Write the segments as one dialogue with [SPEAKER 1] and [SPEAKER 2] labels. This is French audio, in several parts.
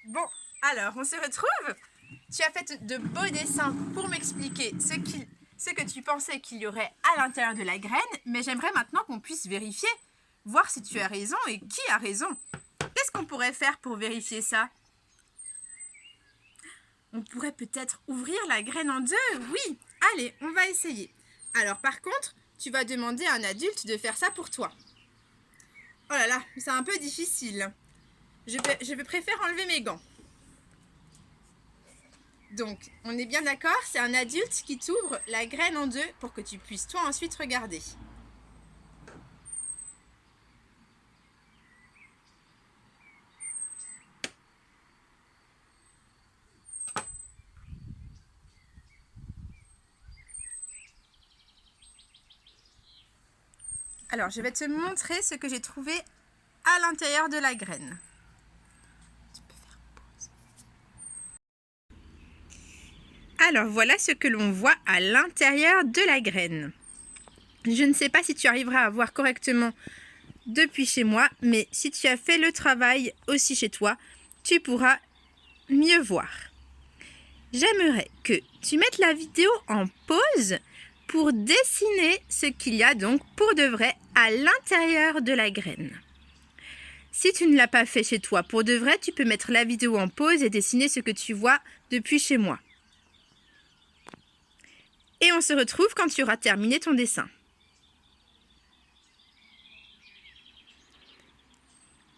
[SPEAKER 1] Bon, alors, on se retrouve. Tu as fait de beaux dessins pour m'expliquer ce que tu pensais qu'il y aurait à l'intérieur de la graine, mais j'aimerais maintenant qu'on puisse vérifier, voir si tu as raison et qui a raison. Qu'est-ce qu'on pourrait faire pour vérifier ça? On pourrait peut-être ouvrir la graine en deux, oui. Allez, on va essayer. Alors par contre, tu vas demander à un adulte de faire ça pour toi. Oh là là, c'est un peu difficile. Je préfère enlever mes gants. Donc, on est bien d'accord, c'est un adulte qui t'ouvre la graine en deux pour que tu puisses toi ensuite regarder. Alors, je vais te montrer ce que j'ai trouvé à l'intérieur de la graine. Tu peux faire pause. Alors, voilà ce que l'on voit à l'intérieur de la graine. Je ne sais pas si tu arriveras à voir correctement depuis chez moi, mais si tu as fait le travail aussi chez toi, tu pourras mieux voir. J'aimerais que tu mettes la vidéo en pause pour dessiner ce qu'il y a donc pour de vrai à l'intérieur de la graine. Si tu ne l'as pas fait chez toi pour de vrai, tu peux mettre la vidéo en pause et dessiner ce que tu vois depuis chez moi. Et on se retrouve quand tu auras terminé ton dessin.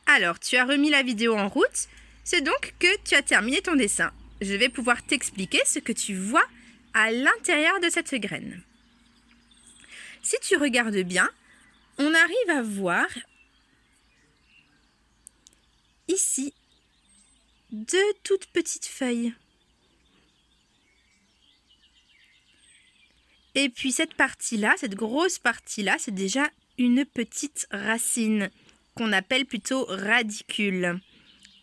[SPEAKER 1] Alors, tu as remis la vidéo en route, c'est donc que tu as terminé ton dessin. Je vais pouvoir t'expliquer ce que tu vois à l'intérieur de cette graine. Si tu regardes bien, on arrive à voir ici deux toutes petites feuilles. Et puis cette partie-là, cette grosse partie-là, c'est déjà une petite racine qu'on appelle plutôt radicule,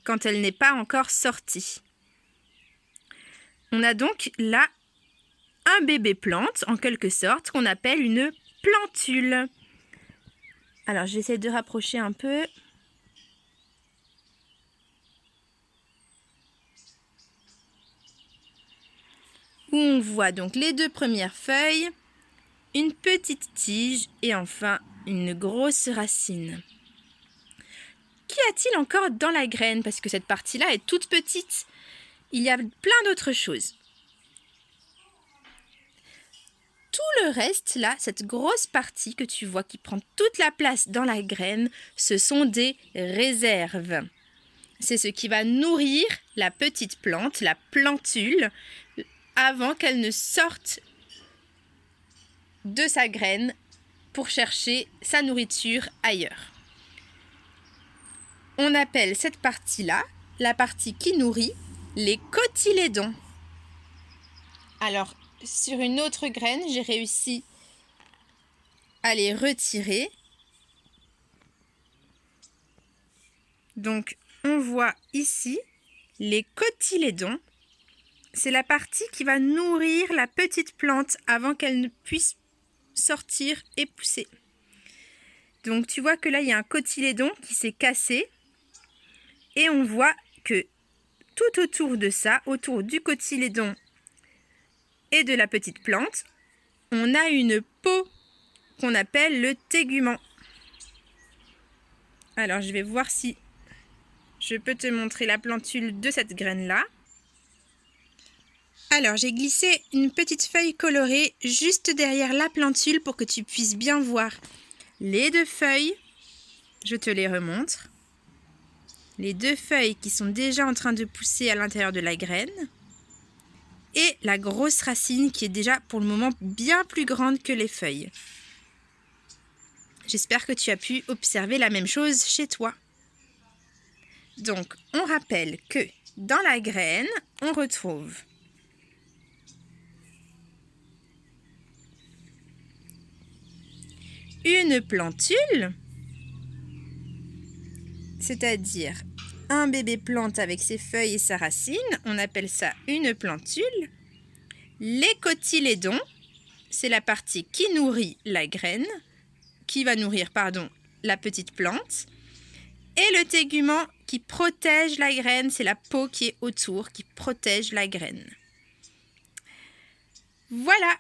[SPEAKER 1] quand elle n'est pas encore sortie. On a donc là un bébé plante, en quelque sorte, qu'on appelle une plantule. Alors, j'essaie de rapprocher un peu. Où on voit donc les deux premières feuilles, une petite tige et enfin une grosse racine. Qu'y a-t-il encore dans la graine? Parce que cette partie-là est toute petite. Il y a plein d'autres choses. Tout le reste, là, cette grosse partie que tu vois qui prend toute la place dans la graine, ce sont des réserves. C'est ce qui va nourrir la petite plante, la plantule, avant qu'elle ne sorte de sa graine pour chercher sa nourriture ailleurs. On appelle cette partie-là, la partie qui nourrit, les cotylédons. Alors, sur une autre graine, j'ai réussi à les retirer. Donc, on voit ici les cotylédons. C'est la partie qui va nourrir la petite plante avant qu'elle ne puisse sortir et pousser. Donc, tu vois que là, il y a un cotylédon qui s'est cassé. Et on voit que tout autour de ça, autour du cotylédon et de la petite plante, on a une peau qu'on appelle le tégument. Alors, je vais voir si je peux te montrer la plantule de cette graine-là. Alors, j'ai glissé une petite feuille colorée juste derrière la plantule pour que tu puisses bien voir les deux feuilles. Je te les remontre. Les deux feuilles qui sont déjà en train de pousser à l'intérieur de la graine. Et la grosse racine qui est déjà pour le moment bien plus grande que les feuilles. J'espère que tu as pu observer la même chose chez toi. Donc, on rappelle que dans la graine, on retrouve une plantule, c'est-à-dire un bébé plante avec ses feuilles et sa racine, on appelle ça une plantule. Les cotylédons, c'est la partie qui nourrit la graine, qui va nourrir, la petite plante. Et le tégument qui protège la graine. C'est la peau qui est autour, qui protège la graine. Voilà,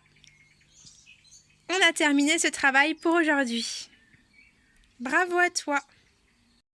[SPEAKER 1] on a terminé ce travail pour aujourd'hui. Bravo à toi!